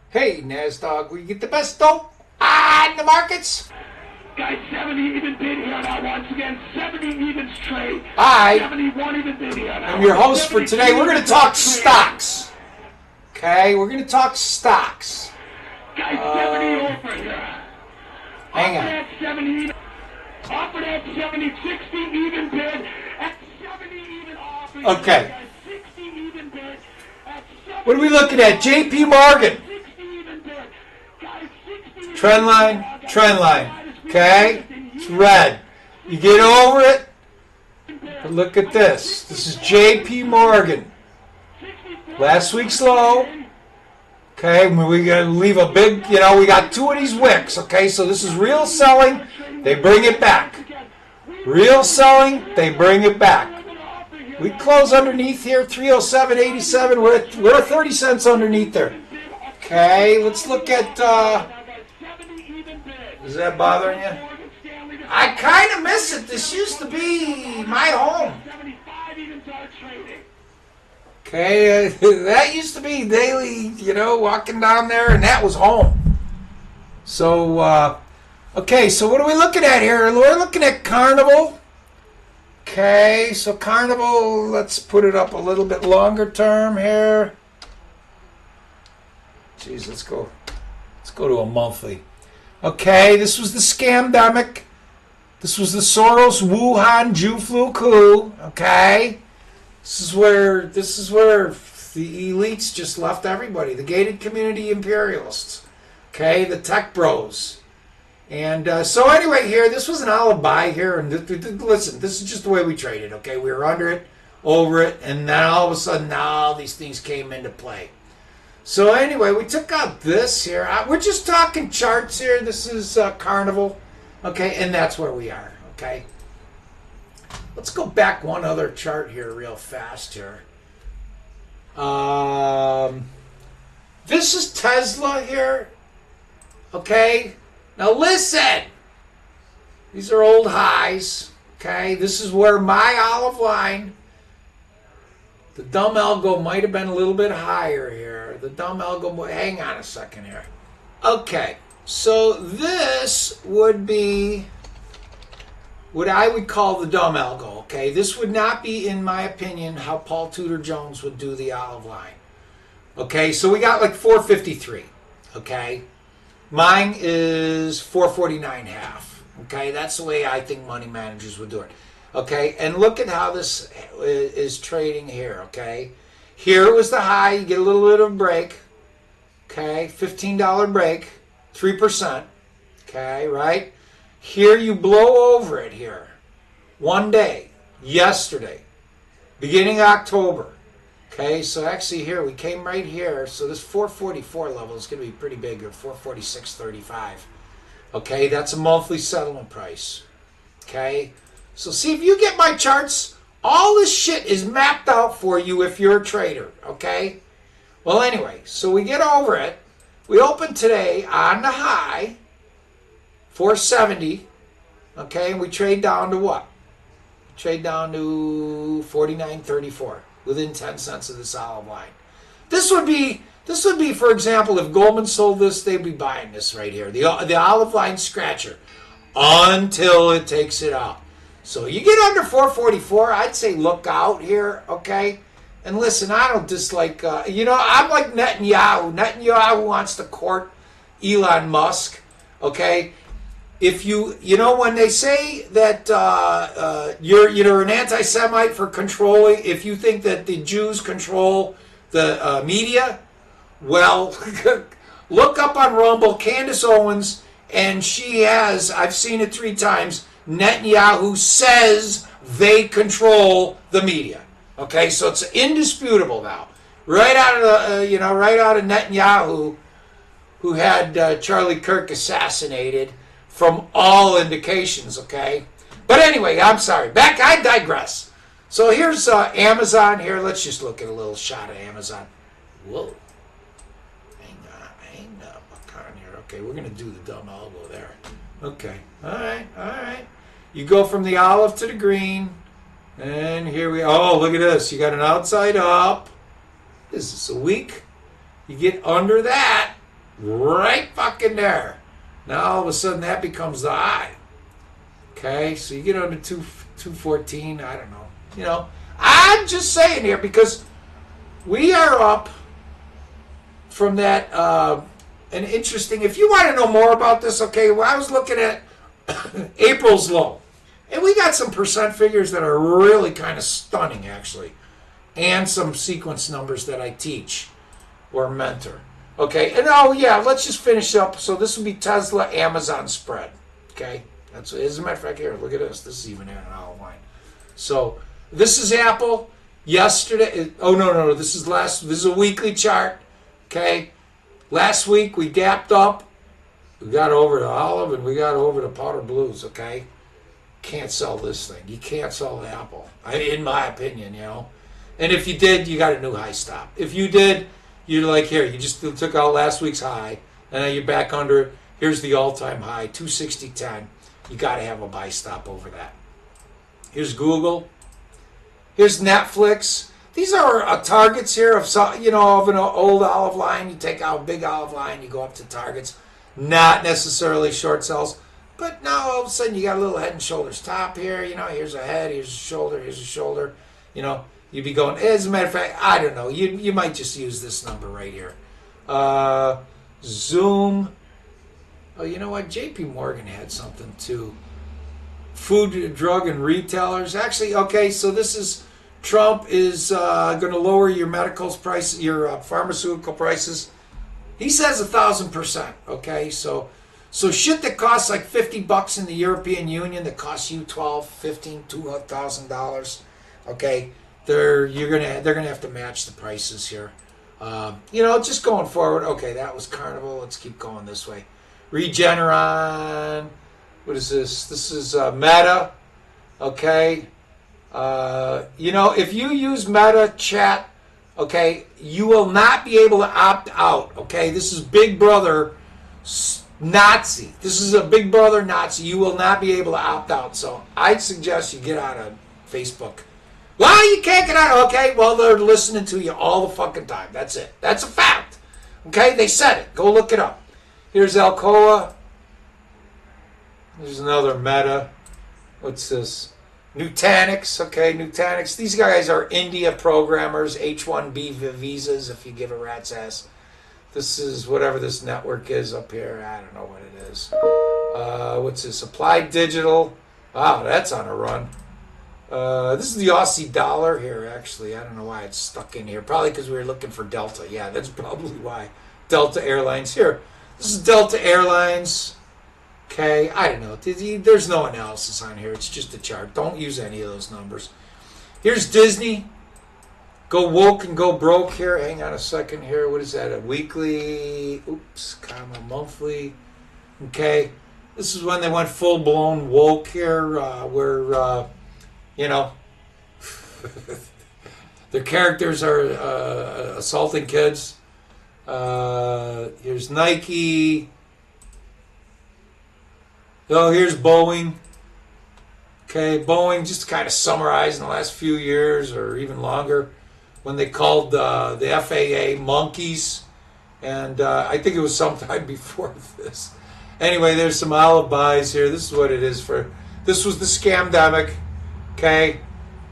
Hey, NASDAQ, we get the best dope on the markets. Guys, 70 even bid here now once again. 70 evens trade. I 71 even bid here now. am your host for today. We're going to talk stocks. Okay, we're going to talk stocks. Guys, 70 over here. Hang on. Offer that 70 even. Offer that 70, 60 even bid. At 70 even offer. Okay. Guys, 60 even bid. At 70 What are we looking at? JP Morgan. 60 even bid. Guys, 60 even Trend line, trend line. Okay? It's red. You get over it. But look at this. This is JP Morgan. Last week's low. Okay, we got to leave a big, we got two of these wicks. Okay, so this is real selling. They bring it back. Real selling, they bring it back. We close underneath here, 307.87. We're 30 cents underneath there. Okay, let's look at, is that bothering you? I kind of miss it. This used to be my home. Okay, that used to be daily, walking down there, and that was home. So, okay, so what are we looking at here? We're looking at Carnival. Okay, so Carnival, let's put it up a little bit longer term here. Jeez, let's go to a monthly. Okay, this was the scamdemic. This was the Soros Wuhan Jew flu coup. Okay, this is where the elites just left everybody. The gated community imperialists. Okay, the tech bros. And so anyway, here this was an olive buy here, and listen, this is just the way we traded. Okay, we were under it, over it, and then all of a sudden, now these things came into play. So anyway, we took out this here. We're just talking charts here. This is Carnival. Okay, and that's where we are. Okay. Let's go back one other chart here real fast here. This is Tesla here. Okay. Now listen. These are old highs. Okay. This is where my olive line. The dumb algo might have been a little bit higher here. The dumb algo, hang on a second here. Okay, so this would be what I would call the dumb algo, okay? This would not be, in my opinion, how Paul Tudor Jones would do the olive line. Okay, so we got like 453, okay? Mine is 449.5, okay? That's the way I think money managers would do it. Okay, and look at how this is trading here, okay? Here was the high. You get a little bit of a break, okay? $15 break, 3%, okay, right? Here you blow over it here. One day, yesterday, beginning October, okay? So actually here, we came right here. So this 444 level is going to be pretty big, or 446.35, okay? That's a monthly settlement price, okay? So see, if you get my charts, all this shit is mapped out for you if you're a trader, okay? Well, anyway, so we get over it. We open today on the high, 470, okay? And we trade down to what? Trade down to 49.34, within 10 cents of this olive line. This would be, for example, if Goldman sold this, they'd be buying this right here, the olive line scratcher, until it takes it out. So you get under 444, I'd say look out here, okay? And listen, I don't dislike, I'm like Netanyahu. Netanyahu wants to court Elon Musk, okay? If when they say that you're an anti-Semite for controlling, if you think that the Jews control the media, well, look up on Rumble, Candace Owens, and she has, I've seen it 3 times, Netanyahu says they control the media. Okay, so it's indisputable now. Right out of Netanyahu, who had Charlie Kirk assassinated, from all indications. Okay, but anyway, I'm sorry. I digress. So here's Amazon. Here, let's just look at a little shot of Amazon. Whoa, hang up on here. Okay, we're gonna do the dumb algo there. Okay, all right. You go from the olive to the green, and here we. Oh, look at this. You got an outside up. Is this a week? You get under that. right fucking there. Now all of a sudden that becomes the high. Okay, so you get under 214. I don't know. You know, I'm just saying here because we are up from that. An interesting. If you want to know more about this, okay, well, I was looking at April's low, and we got some percent figures that are really kind of stunning, actually, and some sequence numbers that I teach or mentor. Okay, and oh yeah, let's just finish up. So this would be Tesla Amazon spread. Okay, that's as a matter of fact here. Look at this. This is even in an olive line. So this is Apple. Yesterday. Oh no. This is a weekly chart. Okay. Last week we gapped up. We got over to olive and we got over to powder blues. Okay. Can't sell this thing. You can't sell the Apple. In my opinion, you know. And if you did, you got a new high stop. If you did, you're like, here, you just took out last week's high, and then you're back under, here's the all-time high, 260.10. You got to have a buy stop over that. Here's Google. Here's Netflix. These are targets here of an old olive line. You take out a big olive line, you go up to targets. Not necessarily short sells, but now all of a sudden you got a little head and shoulders top here. You know, here's a head, here's a shoulder, here's a shoulder. You know, you'd be going, as a matter of fact, I don't know. You might just use this number right here. Zoom. Oh, you know what? JP Morgan had something too. Food, drug, and retailers. Actually, okay, so this is Trump is going to lower your medicals price, your pharmaceutical prices. He says 1,000%. Okay, so shit that costs like $50 in the European Union that costs you $12, $15, $2,000. Okay, they're gonna have to match the prices here. Just going forward. Okay, that was Carnival. Let's keep going this way. Regeneron. What is this? This is Meta. Okay. If you use Meta Chat, okay, you will not be able to opt out. Okay, this is Big Brother Nazi. This is a Big Brother Nazi. You will not be able to opt out. So I'd suggest you get out of Facebook. Well, you can't get out. Okay, well, they're listening to you all the fucking time. That's it. That's a fact. Okay, they said it. Go look it up. Here's Alcoa. There's another Meta. What's this? Nutanix. Okay, Nutanix. These guys are India programmers, H-1B visas, if you give a rat's ass. This is whatever this network is up here. I don't know what it is. What's this? Applied Digital. Wow, that's on a run. This is the Aussie dollar here, actually. I don't know why it's stuck in here. Probably because we were looking for Delta. Yeah, that's probably why. Delta Airlines. Here. This is Delta Airlines. Okay, I don't know. There's no analysis on here. It's just a chart. Don't use any of those numbers. Here's Disney. Go woke and go broke here. Hang on a second here. What is that? A weekly? Monthly. Okay. This is when they went full-blown woke here, where, their characters are assaulting kids. Here's Nike. Oh, here's Boeing. Okay, Boeing, just to kind of summarize in the last few years or even longer, when they called the FAA monkeys, and I think it was sometime before this. Anyway, there's some olive buys here. This is what it is for. This was the scamdemic. Okay,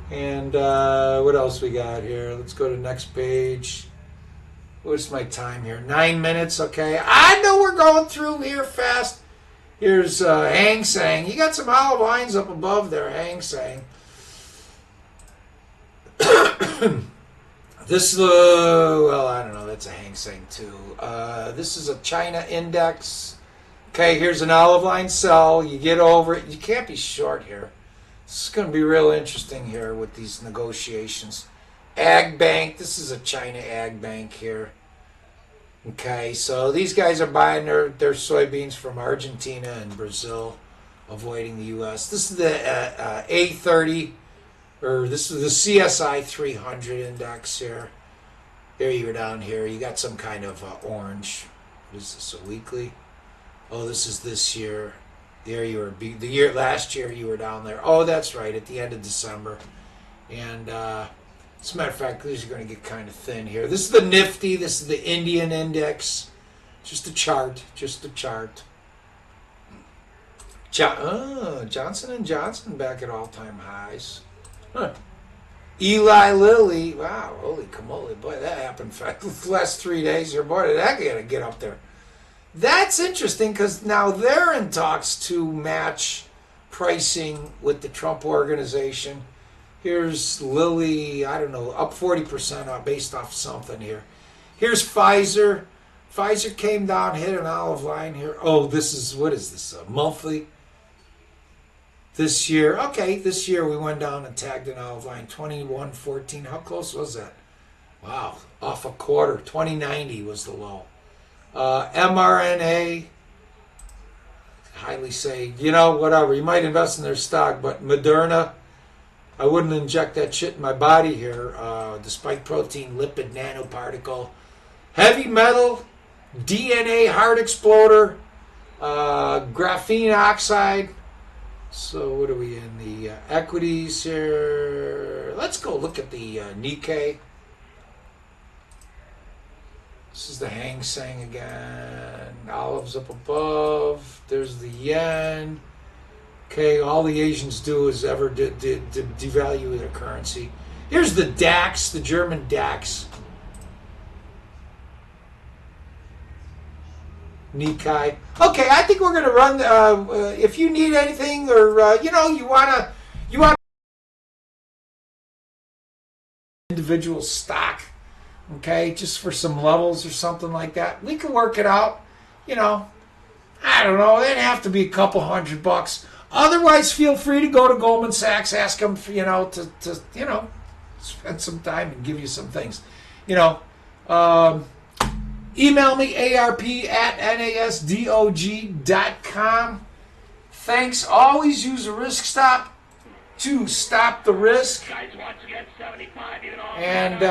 and what else we got here? Let's go to the next page. What's my time here? 9 minutes. Okay, I know we're going through here fast. Here's Hang Seng. You got some olive lines up above there, Hang Seng. This, I don't know. That's a Hang Seng too. This is a China index. Okay, here's an olive line sell. You get over it. You can't be short here. This is going to be real interesting here with these negotiations. Ag Bank. This is a China Ag Bank here. Okay, so these guys are buying their soybeans from Argentina and Brazil, avoiding the U.S. This is the A30, or this is the CSI 300 index here. There you go down here. You got some kind of orange. What is this, a weekly? Oh, this is this year. There you were. Last year you were down there. Oh, that's right, at the end of December. And as a matter of fact, these are going to get kind of thin here. This is the Nifty. This is the Indian index. Just a chart. Just a chart. Johnson and Johnson back at all-time highs. Huh. Eli Lilly. Wow, holy camole. Boy, that happened the last 3 days here. Boy, did that get up there. That's interesting because now they're in talks to match pricing with the Trump organization. Here's Lilly, I don't know, up 40% based off something here. Here's Pfizer. Pfizer came down, hit an olive line here. Oh, this is, what is this, a monthly? This year, okay, this year we went down and tagged an olive line, 21.14. How close was that? Wow, off a quarter. 2090 was the low. mRNA, highly say, you know, whatever. You might invest in their stock, but Moderna, I wouldn't inject that shit in my body here. The spike protein lipid nanoparticle. Heavy metal, DNA heart exploder, graphene oxide. So what are we in the equities here? Let's go look at the Nikkei. This is the Hang Seng again. Olives up above. There's the yen. Okay, all the Asians do is ever devalue their currency. Here's the DAX, the German DAX. Nikkei. Okay, I think we're going to run. If you need anything, or you know, you want individual stock, okay, just for some levels or something like that, we can work it out. You know, I don't know. It'd have to be a couple $100. Otherwise, feel free to go to Goldman Sachs, ask them, you know, to you know, spend some time and give you some things. You know. Email me, arp@nasdog.com. Thanks. Always use a risk stop to stop the risk. And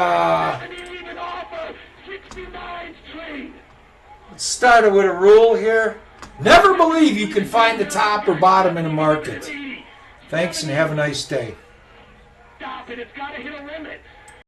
let's start with a rule here. Never believe you can find the top or bottom in a market. Thanks and have a nice day. Stop it. It's got to hit a limit.